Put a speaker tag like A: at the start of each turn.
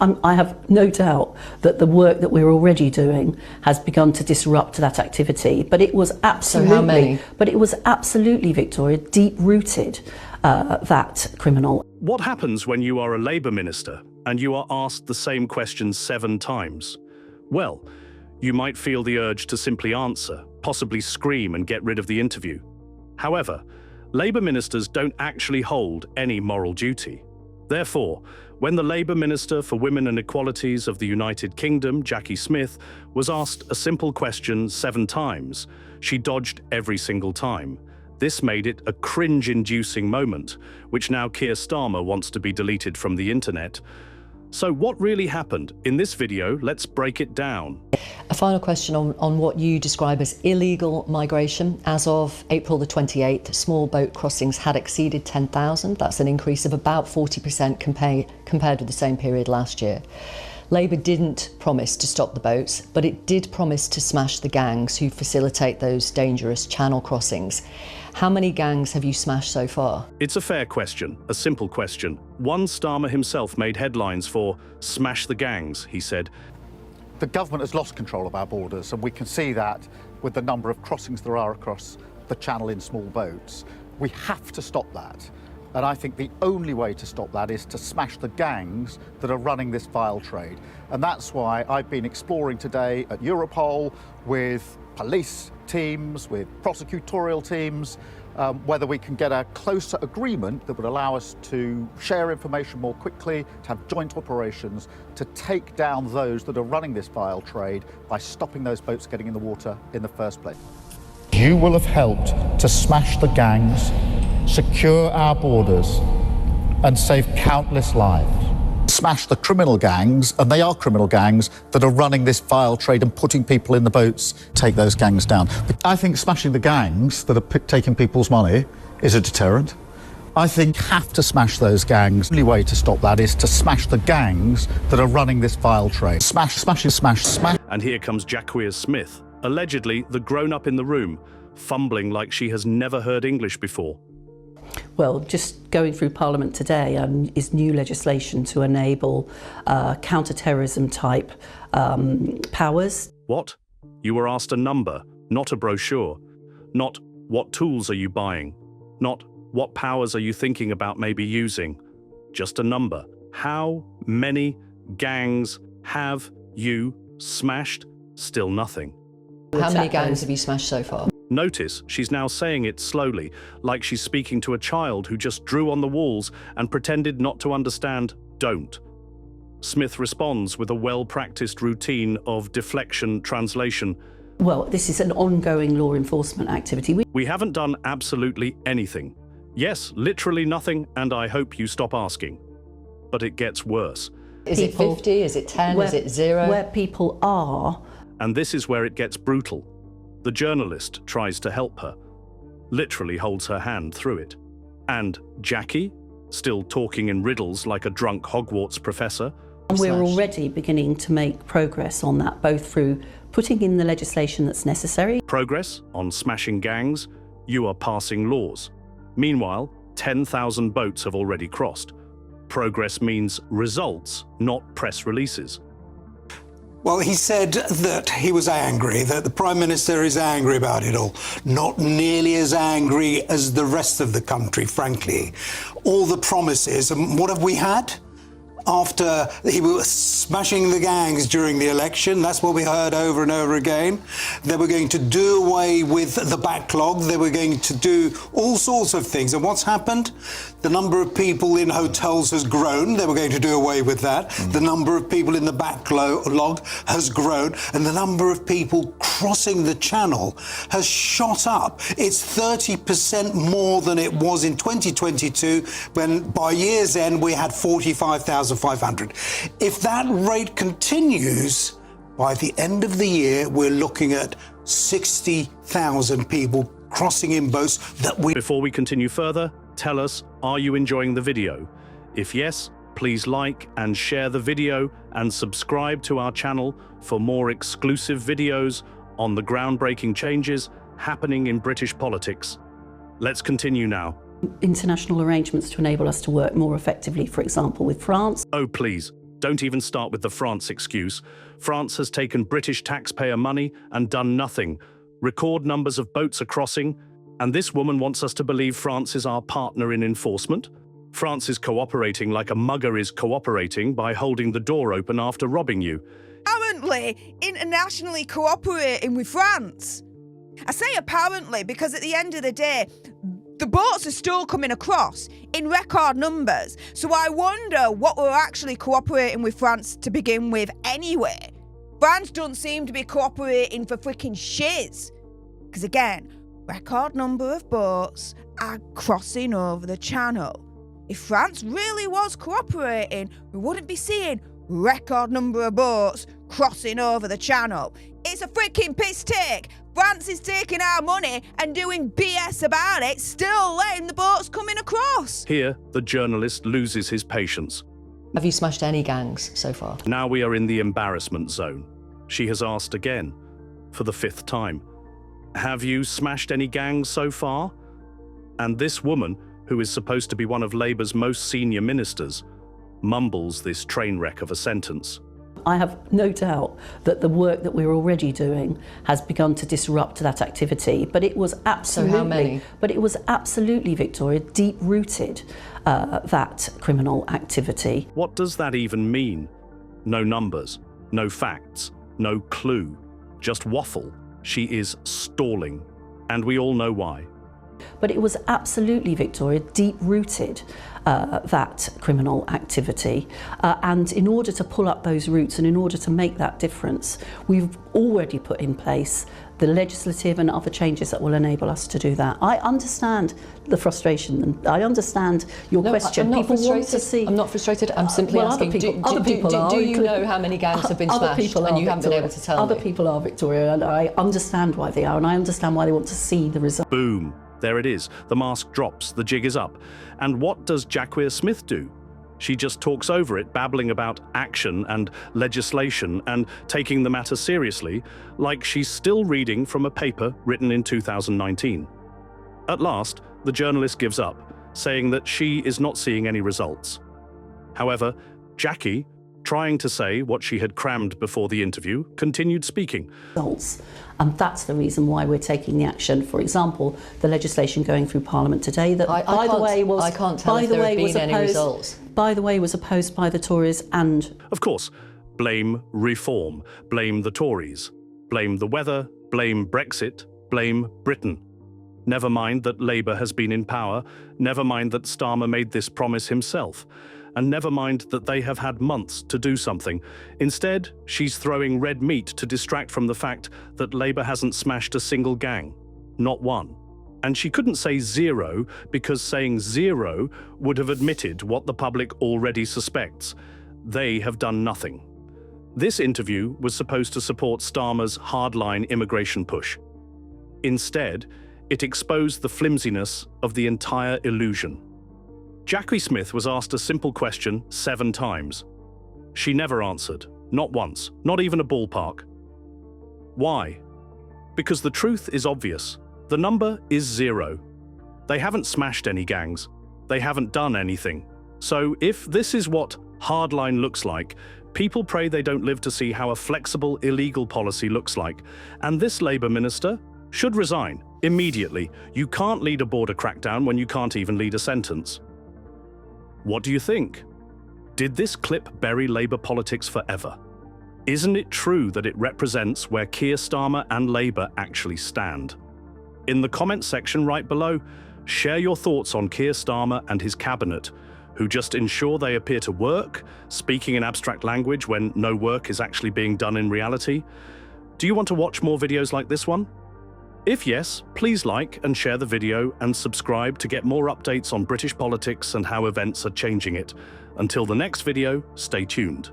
A: I have no doubt that the work that we're already doing has begun to disrupt that activity. But it was absolutely,
B: so how many?
A: But it was absolutely, Victoria, deep-rooted, that criminal.
C: What happens when you are a Labour minister and you are asked the same question 7 times? Well, you might feel the urge to simply answer, possibly scream and get rid of the interview. However, Labour ministers don't actually hold any moral duty. Therefore, when the Labour Minister for Women and Equalities of the United Kingdom, Jackie Smith, was asked a simple question 7 times, she dodged every single time. This made it a cringe-inducing moment, which now Keir Starmer wants to be deleted from the internet. So what really happened? In this video, let's break it down.
B: A final question on what you describe as illegal migration. As of April the 28th, small boat crossings had exceeded 10,000. That's an increase of about 40% compared with the same period last year. Labour didn't promise to stop the boats, but it did promise to smash the gangs who facilitate those dangerous channel crossings. How many gangs have you smashed so far?
C: It's a fair question, a simple question. One Starmer himself made headlines for "smash the gangs," he said.
D: The government has lost control of our borders, and we can see that with the number of crossings there are across the channel in small boats. We have to stop that. And I think the only way to stop that is to smash the gangs that are running this vile trade. And that's why I've been exploring today at Europol with police teams, with prosecutorial teams, whether we can get a closer agreement that would allow us to share information more quickly, to have joint operations, to take down those that are running this vile trade by stopping those boats getting in the water in the first place. You will have helped to smash the gangs, secure our borders, and save countless lives. Smash the criminal gangs, and they are criminal gangs, that are running this vile trade and putting people in the boats. Take those gangs down. But I think smashing the gangs that are taking people's money is a deterrent. I think you have to smash those gangs. The only way to stop that is to smash the gangs that are running this vile trade. Smash, smash, smash, smash.
C: And here comes Jackie Smith, allegedly the grown-up in the room, fumbling like she has never heard English before.
A: Well, just going through Parliament today is new legislation to enable counter-terrorism type powers.
C: What? You were asked a number, not a brochure. Not what tools are you buying. Not what powers are you thinking about maybe using. Just a number. How many gangs have you smashed? Still nothing.
B: How many gangs have you smashed so far?
C: Notice she's now saying it slowly, like she's speaking to a child who just drew on the walls and pretended not to understand "don't." Smith responds with a well-practiced routine of deflection translation.
A: Well, this is an ongoing law enforcement activity.
C: We haven't done absolutely anything. Yes, literally nothing, and I hope you stop asking. But it gets worse.
B: Is it 50? Is it 10? Is it 0?
A: Where people are.
C: And this is where it gets brutal. The journalist tries to help her, literally holds her hand through it. And Jackie, still talking in riddles like a drunk Hogwarts professor.
A: And we're already beginning to make progress on that, both through putting in the legislation that's necessary.
C: Progress on smashing gangs, you are passing laws. Meanwhile, 10,000 boats have already crossed. Progress means results, not press releases.
E: Well, he said that he was angry, that the Prime Minister is angry about it all. Not nearly as angry as the rest of the country, frankly. All the promises, and what have we had? After he was smashing the gangs during the election, that's what we heard over and over again. They were going to do away with the backlog. They were going to do all sorts of things. And what's happened? The number of people in hotels has grown. They were going to do away with that. The number of people in the backlog has grown. And the number of people crossing the channel has shot up. It's 30% more than it was in 2022, when by year's end we had 45,500. If that rate continues, by the end of the year, we're looking at 60,000 people crossing in boats that we...
C: Before we continue further, tell us, are you enjoying the video? If yes, please like and share the video and subscribe to our channel for more exclusive videos on the groundbreaking changes happening in British politics. Let's continue now.
A: International arrangements to enable us to work more effectively, for example, with France.
C: Oh, please. Don't even start with the France excuse. France has taken British taxpayer money and done nothing. Record numbers of boats are crossing, and this woman wants us to believe France is our partner in enforcement? France is cooperating like a mugger is cooperating by holding the door open after robbing you.
F: Apparently, internationally cooperating with France. I say apparently because at the end of the day, the boats are still coming across in record numbers. So I wonder what we're actually cooperating with France to begin with anyway. France don't seem to be cooperating for freaking shiz. Because again, record number of boats are crossing over the channel. If France really was cooperating, we wouldn't be seeing record number of boats crossing over the channel. It's a freaking piss take. France is taking our money and doing BS about it, still letting the boats coming across.
C: Here, the journalist loses his patience.
B: Have you smashed any gangs so far?
C: Now we are in the embarrassment zone. She has asked again, for the 5th time. Have you smashed any gangs so far? And this woman, who is supposed to be one of Labour's most senior ministers, mumbles this train wreck of a sentence.
A: I have no doubt that the work that we're already doing has begun to disrupt that activity, but it was absolutely,
B: So how many?
A: But it was absolutely, Victoria, deep-rooted, that criminal activity.
C: What does that even mean? No numbers, no facts, no clue, just waffle. She is stalling, and we all know why.
A: But it was absolutely, Victoria, deep-rooted, that criminal activity. And in order to pull up those roots and in order to make that difference, we've already put in place the legislative and other changes that will enable us to do that. I understand the frustration and I understand your question.
B: I'm not
A: People
B: frustrated.
A: want to see...
B: I'm not frustrated. I'm simply asking,
A: other people are.
B: Do you know how many gangs have been smashed and you haven't been able to tell
A: Other
B: me?
A: people are, Victoria, and I understand why they are, and I understand why they want to see the result.
C: Boom. There it is. The mask drops. The jig is up. And what does Keir Smith do? She just talks over it, babbling about action and legislation and taking the matter seriously, like she's still reading from a paper written in 2019. At last, the journalist gives up, saying that she is not seeing any results. However, Jackie, trying to say what she had crammed before the interview, continued speaking.
A: And that's the reason why we're taking the action. For example, the legislation going through Parliament today that,
B: I can't tell if there have been any results.
A: By the way, was opposed by the Tories and...
C: Of course, blame reform, blame the Tories, blame the weather, blame Brexit, blame Britain. Never mind that Labour has been in power, never mind that Starmer made this promise himself, and never mind that they have had months to do something. Instead, she's throwing red meat to distract from the fact that Labour hasn't smashed a single gang. Not one. And she couldn't say zero because saying zero would have admitted what the public already suspects. They have done nothing. This interview was supposed to support Starmer's hardline immigration push. Instead, it exposed the flimsiness of the entire illusion. Keir Smith was asked a simple question 7 times. She never answered, not once, not even a ballpark. Why? Because the truth is obvious. The number is 0. They haven't smashed any gangs. They haven't done anything. So if this is what hardline looks like, people pray they don't live to see how a flexible, illegal policy looks like. And this Labour minister should resign immediately. You can't lead a border crackdown when you can't even lead a sentence. What do you think? Did this clip bury Labour politics forever? Isn't it true that it represents where Keir Starmer and Labour actually stand? In the comments section right below, share your thoughts on Keir Starmer and his cabinet, who just ensure they appear to work, speaking in abstract language when no work is actually being done in reality. Do you want to watch more videos like this one? If yes, please like and share the video and subscribe to get more updates on British politics and how events are changing it. Until the next video, stay tuned.